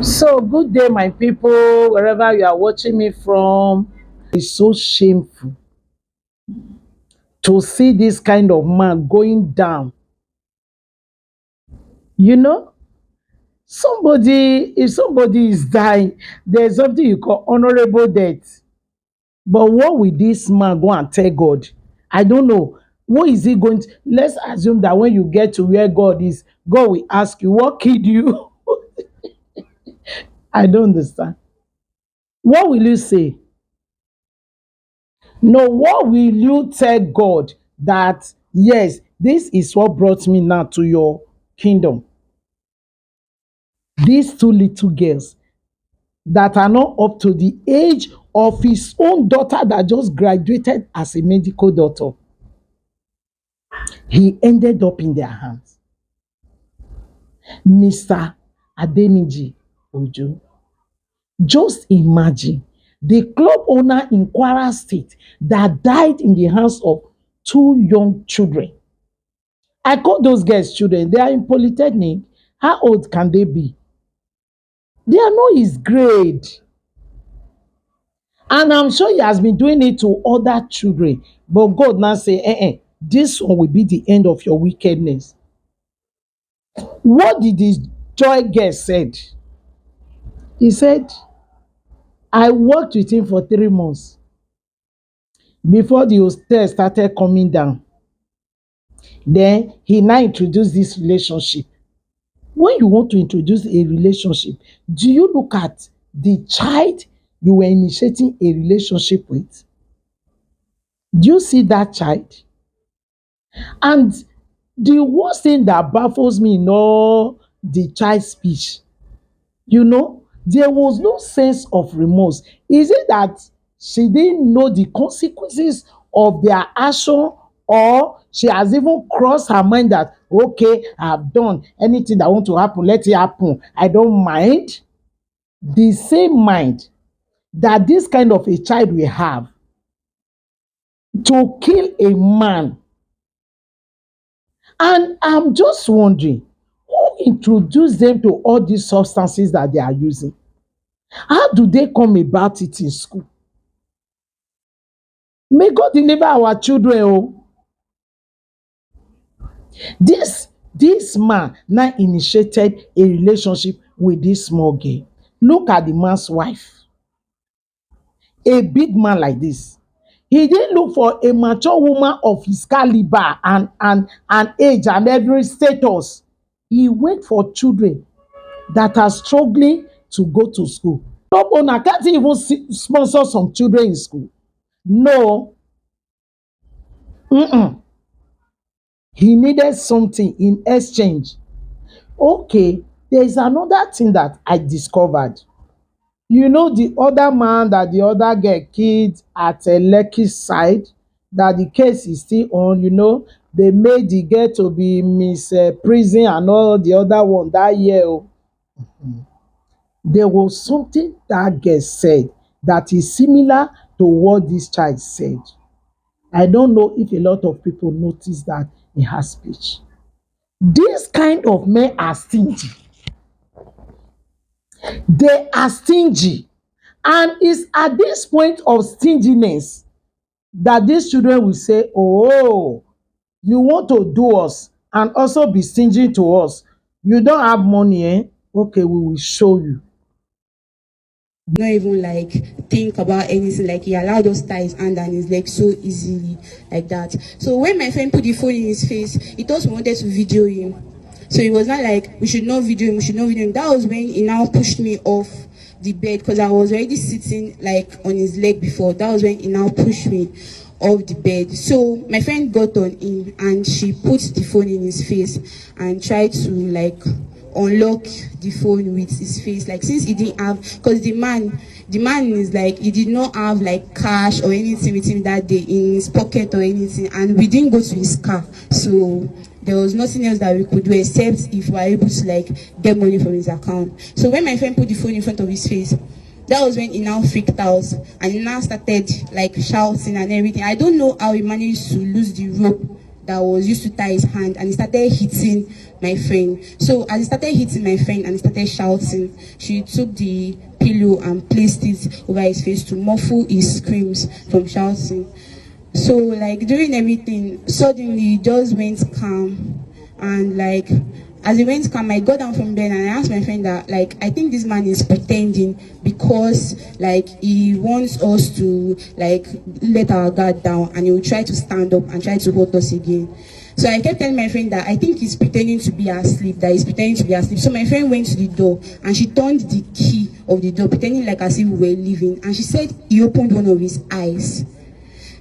So, good day, my people, wherever you are watching me from. It's so shameful to see this kind of man going down. You know, if somebody is dying, there's something you call honorable death. But what will this man go and tell God? I don't know. What is he going to? Let's assume that when you get to where God is, God will ask you, what killed you? I don't understand. What will you say? No, what will you tell God that, yes, this is what brought me now to your kingdom? These two little girls that are not up to the age of his own daughter that just graduated as a medical doctor, he ended up in their hands. Mr. Adeniji Ojo. Just imagine the club owner in Kwara State that died in the hands of two young children. I call those girls children. They are in polytechnic. How old can they be? They are not his grade. And I'm sure he has been doing it to other children. But God now say, this one will be the end of your wickedness. What did this joy girl said? He said, I worked with him for 3 months before the hostel started coming down. Then he now introduced this relationship. When you want to introduce a relationship, do you look at the child you were initiating a relationship with? Do you see that child? And the worst thing that baffles me in all the child speech, there was no sense of remorse. Is it that she didn't know the consequences of their action, or she has even crossed her mind that, okay, I've done anything that want to happen, let it happen. I don't mind. The same mind that this kind of a child will have to kill a man. And I'm just wondering, who introduced them to all these substances that they are using? How do they come about it in school? May God deliver our children. Oh, this man now initiated a relationship with this small girl. Look at the man's wife. A big man like this. He didn't look for a mature woman of his caliber and age and every status. He went for children that are struggling to go to school. Top owner can't even sponsor some children in school. No. Mm-mm. He needed something in exchange. Okay, there is another thing that I discovered. The other man that the other girl killed at a Lekki side, that the case is still on, they made the girl to be Miss Prison and all the other one that year. Oh. There was something that girl said that is similar to what this child said. I don't know if a lot of people notice that in her speech. This kind of men are stingy. They are stingy. And it's at this point of stinginess that these children will say, oh, you want to do us and also be stingy to us. You don't have money, eh? Okay, we will show you. Not even like think about anything. Like he allowed us tie his hand and his leg so easily like that. So when my friend put the phone in his face, he thought we wanted to video him. So it was not like we should not video him, we should not video him. That was when he now pushed me off the bed because I was already sitting like on his leg before. That was when he now pushed me off the bed. So my friend got on him and she put the phone in his face and tried to like unlock the phone with his face, like since he didn't have, because the man is like, he did not have like cash or anything with him that day in his pocket or anything, and we didn't go to his car, so there was nothing else that we could do except if we were able to like get money from his account. So when my friend put the phone in front of his face, that was when he now freaked out and he now started like shouting and everything. I don't know how he managed to lose the rope that was used to tie his hand, and he started hitting my friend. So as he started hitting my friend and he started shouting, she took the pillow and placed it over his face to muffle his screams from shouting. So like during everything, suddenly it just went calm, and like as it went calm, I got down from bed and I asked my friend that like I think this man is pretending because like he wants us to like let our guard down, and he will try to stand up and try to hold us again. So I kept telling my friend that I think he's pretending to be asleep, that he's pretending to be asleep. So my friend went to the door and she turned the key of the door, pretending like as if we were leaving. And she said he opened one of his eyes.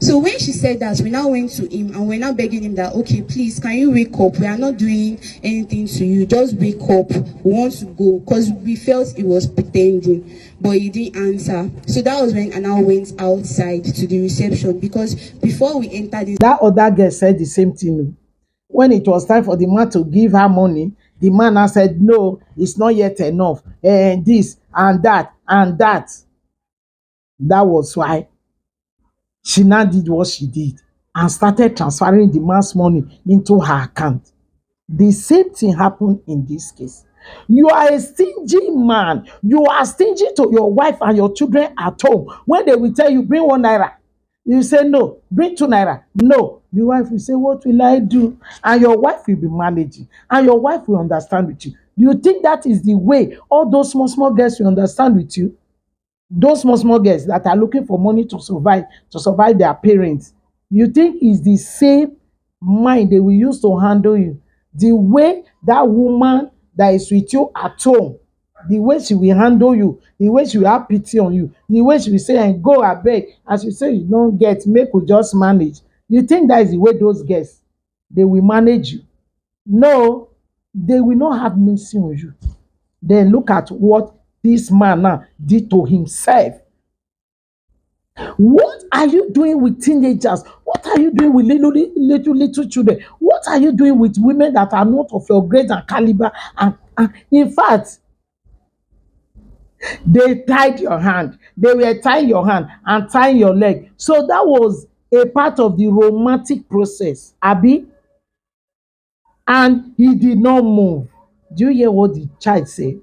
So when she said that, we now went to him and we're now begging him that, okay, please, can you wake up? We are not doing anything to you. Just wake up. We want to go. Because we felt he was pretending, but he didn't answer. So that was when I now went outside to the reception, because before we entered this, That other girl said the same thing. When it was time for the man to give her money, the man now said, no, it's not yet enough. And this and that and that. That was why she now did what she did and started transferring the man's money into her account. The same thing happened in this case. You are a stingy man. You are stingy to your wife and your children at home. When they will tell you, bring 1 naira, you say no, bring 2 naira. No. Your wife will say, what will I do? And your wife will be managing. And your wife will understand with you. You think that is the way all those small, small girls will understand with you? Those small small girls that are looking for money to survive their parents, you think is the same mind they will use to handle you? The way that woman that is with you at home, the way she will handle you, the way she will have pity on you, the way she will say, and go abeg, as you say you don't get, make we just manage. You think that is the way those girls they will manage you? No, they will not have mercy on you. Then look at what this man now did to himself. What are you doing with teenagers? What are you doing with little children? What are you doing with women that are not of your grade and caliber? And in fact, they tied your hand. They were tying your hand and tying your leg. So that was a part of the romantic process, Abby. And he did not move. Do you hear what the child said?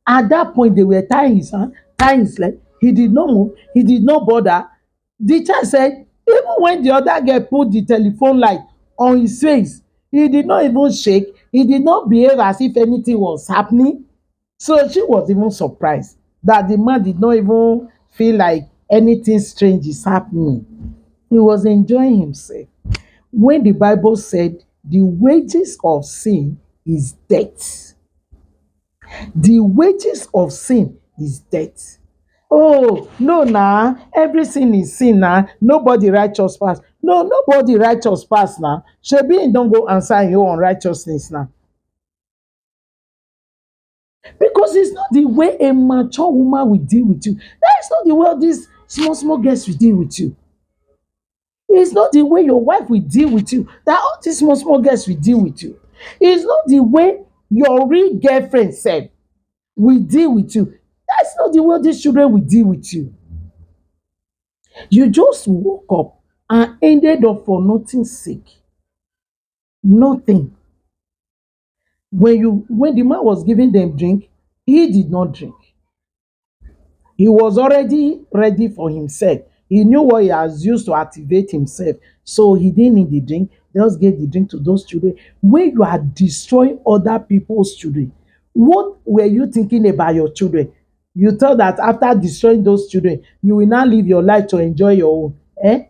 At that point, they were tying his hand, tying his leg. He did not move. He did not bother. The child said, even when the other girl put the telephone light on his face, he did not even shake. He did not behave as if anything was happening. So she was even surprised that the man did not even feel like anything strange is happening. He was enjoying himself. When the Bible said the wages of sin is death, the wages of sin is death. Oh, no, nah, every sin is sin now. Nobody righteous pass. No, nobody righteous pass now. Shebi don't go answer your unrighteousness now. Because it's not the way a mature woman will deal with you. That is not the way these small, small girls will deal with you. It's not the way your wife will deal with you. That all these small, small girls will deal with you. It's not the way your real girlfriend said will deal with you. That's not the way these children will deal with you. You just woke up and ended up for nothing's sake. Nothing. When the man was giving them drink, he did not drink. He was already ready for himself. He knew what he has used to activate himself. So he didn't need the drink. Just gave the drink to those children. When you are destroying other people's children, what were you thinking about your children? You thought that after destroying those children, you will now live your life to enjoy your own. Eh?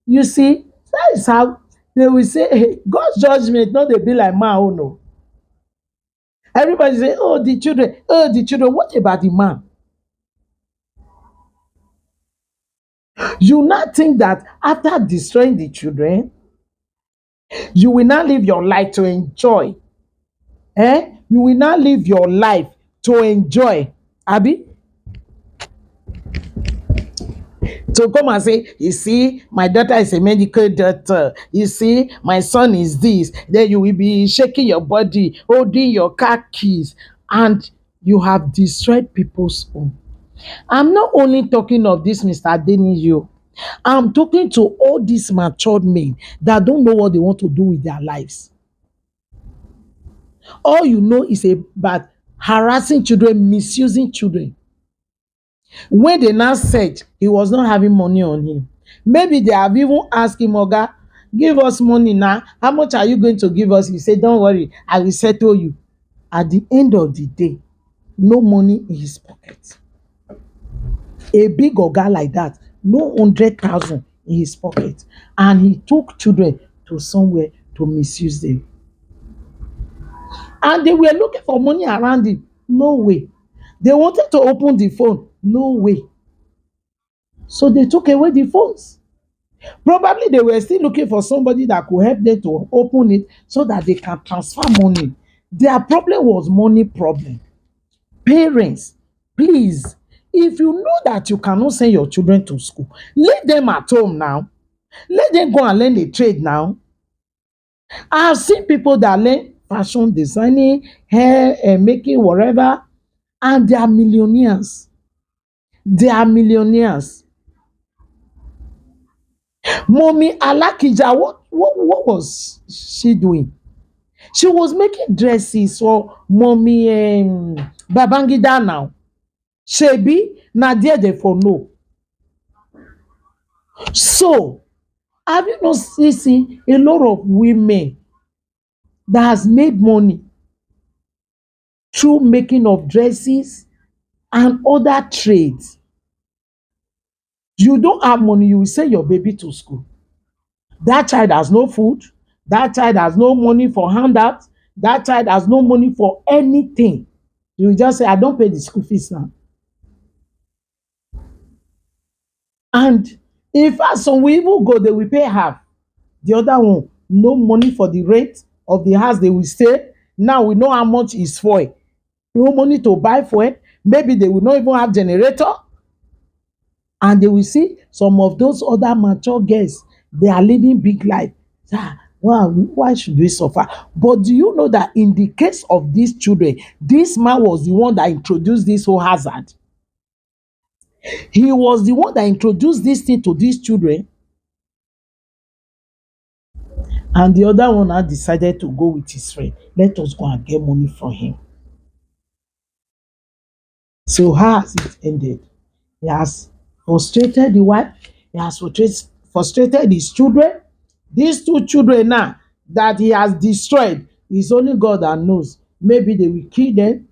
You see, that is how they will say, hey, God's judgment, not they be like man, oh no. Everybody say, oh, the children, oh, the children. What about the man? You now think that after destroying the children, you will now live your life to enjoy. You will now live your life to enjoy. Abby, to come and say, you see, my daughter is a medical doctor. You see, my son is this. Then you will be shaking your body, holding your car keys, and you have destroyed people's home. I'm not only talking of this Mr. Denny. I'm talking to all these matured men that don't know what they want to do with their lives. All you know is about harassing children, misusing children. When they now said he was not having money on him, maybe they have even asked him, Oga, give us money now. How much are you going to give us? He said, don't worry, I will settle you. At the end of the day, no money in his pocket. A big Oga like that, no 100,000 in his pocket. And he took children to somewhere to misuse them. And they were looking for money around him. No way. They wanted to open the phone. No way. So they took away the phones. Probably they were still looking for somebody that could help them to open it so that they can transfer money. Their problem was money problem. Parents, please, if you know that you cannot send your children to school, leave them at home now. Let them go and learn a trade now. I have seen people that learn fashion designing, hair making, whatever, and they are millionaires. They are millionaires. Mommy Alakija, what was she doing? She was making dresses for mommy Babangida now. Shebi, na there they for no. So, have you not seen a lot of women that has made money through making of dresses and other trades? You don't have money, you will send your baby to school. That child has no food. That child has no money for handouts. That child has no money for anything. You will just say, I don't pay the school fees now. And in fact, some will even go, they will pay half. The other one, no money for the rent of the house they will stay. Now we know how much is for it. No money to buy for it. Maybe they will not even have generator. And they will see some of those other mature girls, they are living big life. Ah, wow, why should we suffer? But do you know that in the case of these children, this man was the one that introduced this whole hazard? He was the one that introduced this thing to these children, and the other one now decided to go with his friend. Let us go and get money from him. So how has it ended? He has frustrated the wife. He has frustrated his children. These two children now that he has destroyed, it's only God that knows. Maybe they will kill them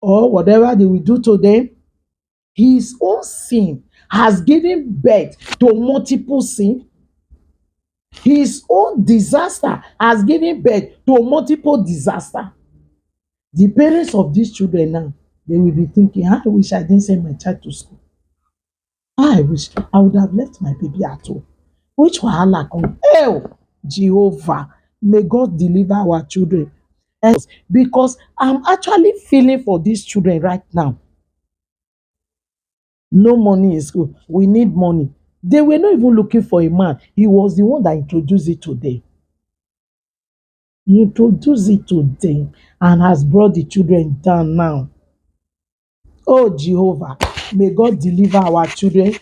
or whatever they will do to them. His own sin has given birth to multiple sin. His own disaster has given birth to multiple disaster. The parents of these children now, they will be thinking, I wish I didn't send my child to school. I wish I would have left my baby at home. Which wahala come? Oh, Jehovah, may God deliver our children. Because I'm actually feeling for these children right now. No money in school. We need money. They were not even looking for a man. He was the one that introduced it to them. He introduced it to them and has brought the children down now. Oh, Jehovah, may God deliver our children.